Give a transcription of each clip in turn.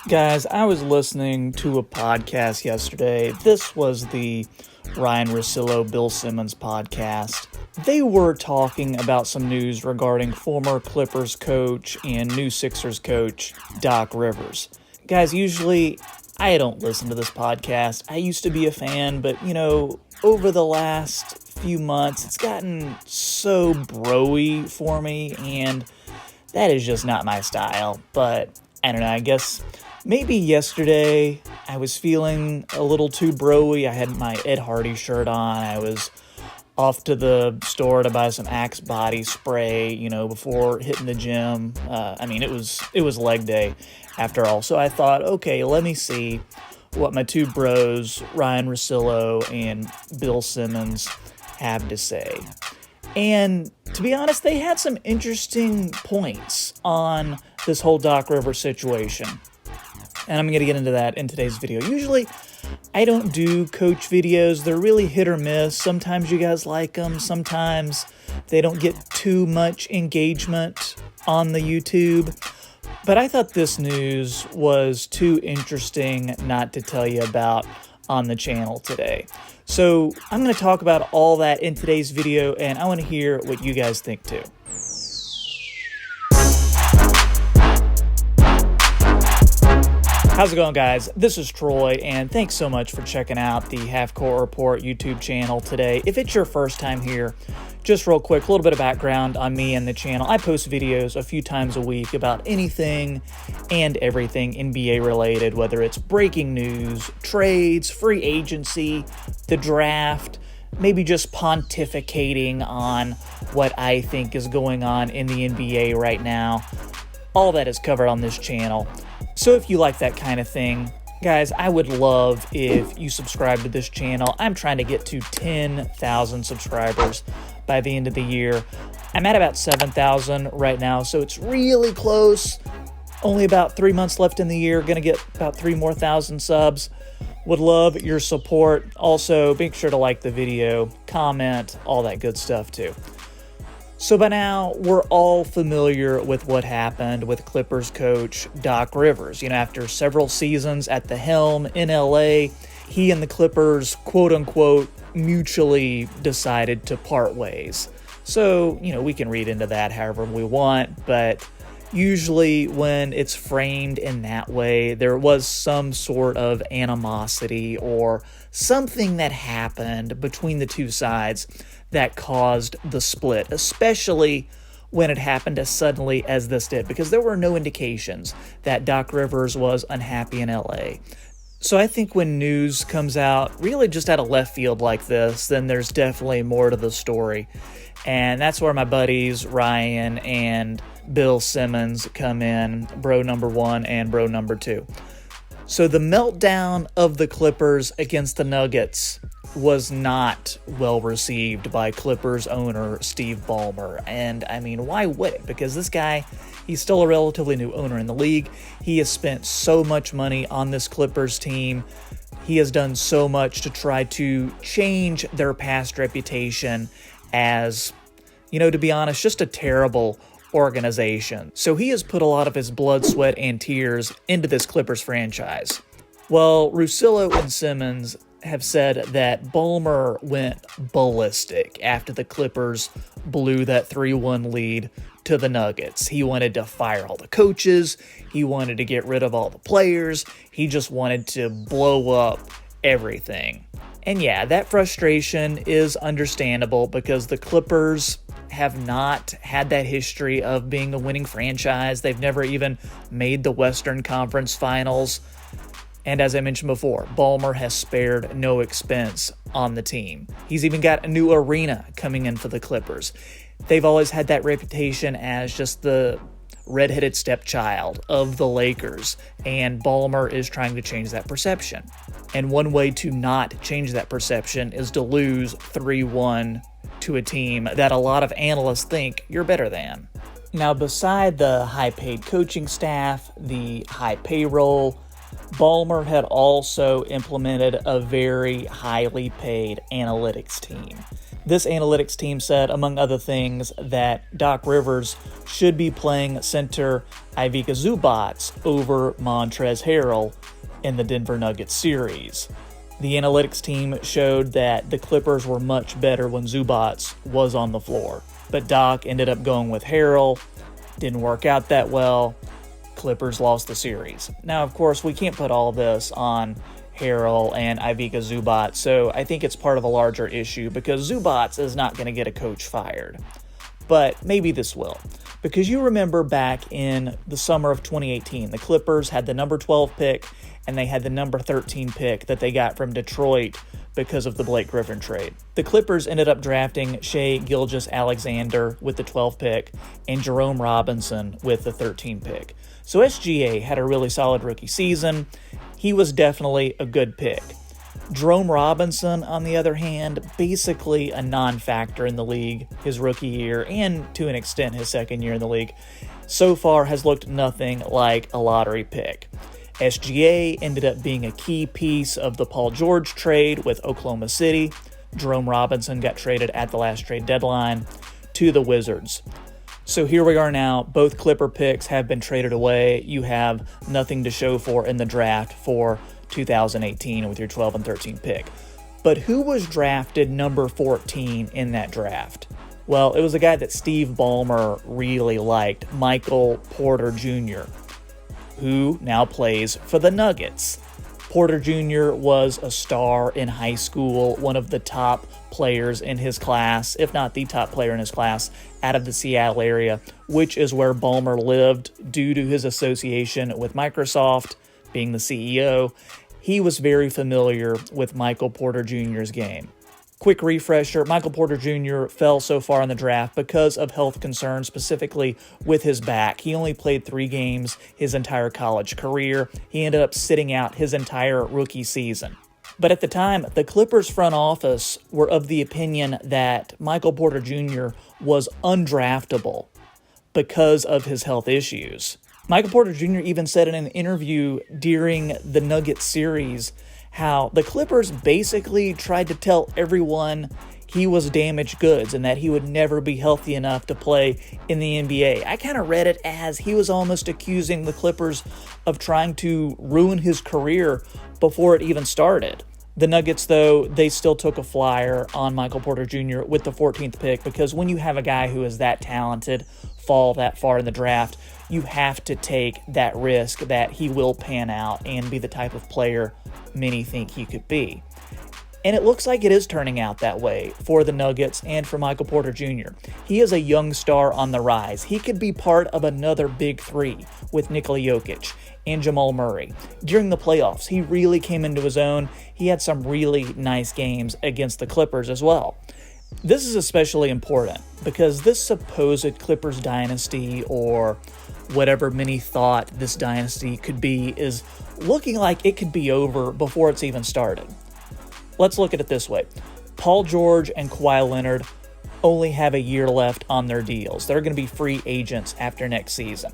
Guys, I was listening to a podcast yesterday. This was the Ryan Russillo, Bill Simmons podcast. They were talking about some news regarding former Clippers coach and new Sixers coach, Doc Rivers. Guys, usually I don't listen to this podcast. I used to be a fan, but over the last few months, it's gotten so bro-y for me, and that is just not my style. But I don't know, I guess maybe yesterday I was feeling a little too bro-y. I had my Ed Hardy shirt on. I was off to the store to buy some Axe body spray, before hitting the gym. It was leg day after all. So I thought, okay, let me see what my two bros, Ryan Russillo and Bill Simmons, have to say. And to be honest, they had some interesting points on this whole Doc Rivers situation. And I'm going to get into that in today's video. Usually, I don't do coach videos. They're really hit or miss. Sometimes you guys like them. Sometimes they don't get too much engagement on the YouTube. But I thought this news was too interesting not to tell you about on the channel today. So I'm going to talk about all that in today's video, and I want to hear what you guys think too. How's it going, guys? This is Troy, and thanks so much for checking out the Half Court Report YouTube channel today. If it's your first time here, just real quick, a little bit of background on me and the channel. I post videos a few times a week about anything and everything NBA related, whether it's breaking news, trades, free agency, the draft, maybe just pontificating on what I think is going on in the NBA right now. All that is covered on this channel. So if you like that kind of thing, guys, I would love if you subscribe to this channel. I'm trying to get to 10,000 subscribers by the end of the year. I'm at about 7,000 right now, so it's really close. Only about 3 months left in the year. Gonna get about 3,000 more subs. Would love your support. Also, make sure to like the video, comment, all that good stuff too. So by now, we're all familiar with what happened with Clippers coach Doc Rivers. After several seasons at the helm in LA, he and the Clippers, quote-unquote, mutually decided to part ways. So, we can read into that however we want, but usually when it's framed in that way, there was some sort of animosity or something that happened between the two sides that caused the split, especially when it happened as suddenly as this did, because there were no indications that Doc Rivers was unhappy in LA. So I think when news comes out really just out of left field like this, then there's definitely more to the story. And that's where my buddies Ryan and Bill Simmons come in, bro number one and bro number two. So the meltdown of the Clippers against the Nuggets was not well received by Clippers owner Steve Ballmer. And why would it? Because this guy, he's still a relatively new owner in the league. He has spent so much money on this Clippers team. He has done so much to try to change their past reputation as, to be honest, just a terrible organization. So he has put a lot of his blood, sweat, and tears into this Clippers franchise. Well, Russillo and Simmons have said that Ballmer went ballistic after the Clippers blew that 3-1 lead to the Nuggets. He wanted to fire all the coaches. He wanted to get rid of all the players. He just wanted to blow up everything. And yeah, that frustration is understandable because the Clippers have not had that history of being a winning franchise. They've never even made the Western Conference Finals. And as I mentioned before, Ballmer has spared no expense on the team. He's even got a new arena coming in for the Clippers. They've always had that reputation as just the redheaded stepchild of the Lakers, and Ballmer is trying to change that perception. And one way to not change that perception is to lose 3-1 to a team that a lot of analysts think you're better than. Now, beside the high-paid coaching staff, the high payroll, Ballmer had also implemented a very highly paid analytics team. This analytics team said, among other things, that Doc Rivers should be playing center Ivica Zubac over Montrezl Harrell in the Denver Nuggets series. The analytics team showed that the Clippers were much better when Zubac was on the floor. But Doc ended up going with Harrell. Didn't work out that well. Clippers lost the series. Now, of course, we can't put all this on Harrell and Ivica Zubac, so I think it's part of a larger issue because Zubac is not going to get a coach fired. But maybe this will. Because you remember back in the summer of 2018, the Clippers had the number 12 pick and they had the number 13 pick that they got from Detroit because of the Blake Griffin trade. The Clippers ended up drafting Shai Gilgeous-Alexander with the 12th pick and Jerome Robinson with the 13th pick. So SGA had a really solid rookie season. He was definitely a good pick. Jerome Robinson, on the other hand, basically a non-factor in the league his rookie year and to an extent his second year in the league, so far has looked nothing like a lottery pick. SGA ended up being a key piece of the Paul George trade with Oklahoma City. Jerome Robinson got traded at the last trade deadline to the Wizards. So here we are now. Both Clipper picks have been traded away. You have nothing to show for in the draft for 2018 with your 12 and 13 pick. But who was drafted number 14 in that draft? Well, it was a guy that Steve Ballmer really liked, Michael Porter Jr., who now plays for the Nuggets. Porter Jr. was a star in high school, one of the top players in his class, if not the top player in his class, out of the Seattle area, which is where Ballmer lived due to his association with Microsoft, being the CEO. He was very familiar with Michael Porter Jr.'s game. Quick refresher, Michael Porter Jr. fell so far in the draft because of health concerns, specifically with his back. He only played 3 games his entire college career. He ended up sitting out his entire rookie season. But at the time, the Clippers front office were of the opinion that Michael Porter Jr. was undraftable because of his health issues. Michael Porter Jr. even said in an interview during the Nuggets series how the Clippers basically tried to tell everyone he was damaged goods and that he would never be healthy enough to play in the NBA. I kind of read it as he was almost accusing the Clippers of trying to ruin his career before it even started. The Nuggets, though, they still took a flyer on Michael Porter Jr. with the 14th pick because when you have a guy who is that talented fall that far in the draft, you have to take that risk that he will pan out and be the type of player many think he could be. And it looks like it is turning out that way for the Nuggets and for Michael Porter Jr. He is a young star on the rise. He could be part of another big three with Nikola Jokic and Jamal Murray. During the playoffs, he really came into his own. He had some really nice games against the Clippers as well. This is especially important because this supposed Clippers dynasty, or whatever many thought this dynasty could be, is looking like it could be over before it's even started. Let's look at it this way. Paul George and Kawhi Leonard only have a year left on their deals. They're going to be free agents after next season.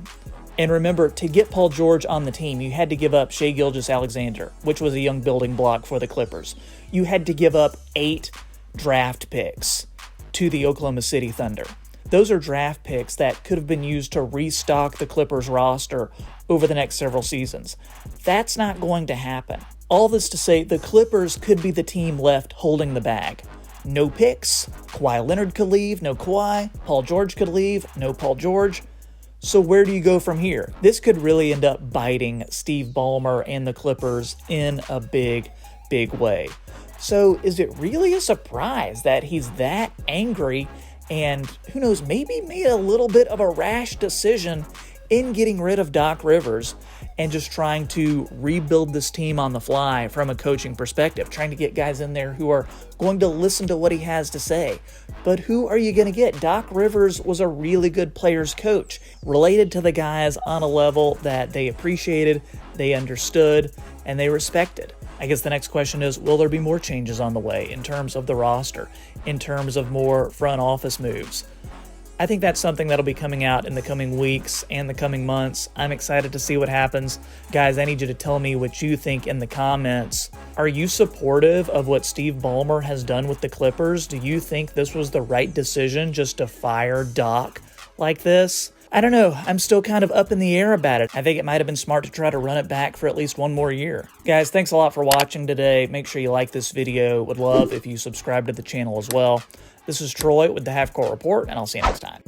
And remember, to get Paul George on the team, you had to give up Shai Gilgeous-Alexander, which was a young building block for the Clippers. You had to give up 8 draft picks to the Oklahoma City Thunder. Those are draft picks that could have been used to restock the Clippers roster over the next several seasons. That's not going to happen. All this to say, the Clippers could be the team left holding the bag. No picks. Kawhi Leonard could leave. No Kawhi. Paul George could leave. No Paul George. So where do you go from here? This could really end up biting Steve Ballmer and the Clippers in a big, big way. So is it really a surprise that he's that angry and, who knows, maybe made a little bit of a rash decision in getting rid of Doc Rivers and just trying to rebuild this team on the fly from a coaching perspective, trying to get guys in there who are going to listen to what he has to say? But who are you going to get? Doc Rivers was a really good players coach, related to the guys on a level that they appreciated, they understood, and they respected. I guess the next question is, will there be more changes on the way in terms of the roster, in terms of more front office moves? I think that's something that'll be coming out in the coming weeks and the coming months. I'm excited to see what happens. Guys, I need you to tell me what you think in the comments. Are you supportive of what Steve Ballmer has done with the Clippers? Do you think this was the right decision just to fire Doc like this? I don't know. I'm still kind of up in the air about it. I think it might have been smart to try to run it back for at least one more year. Guys, thanks a lot for watching today. Make sure you like this video. Would love if you subscribe to the channel as well. This is Troy with the Half Court Report, and I'll see you next time.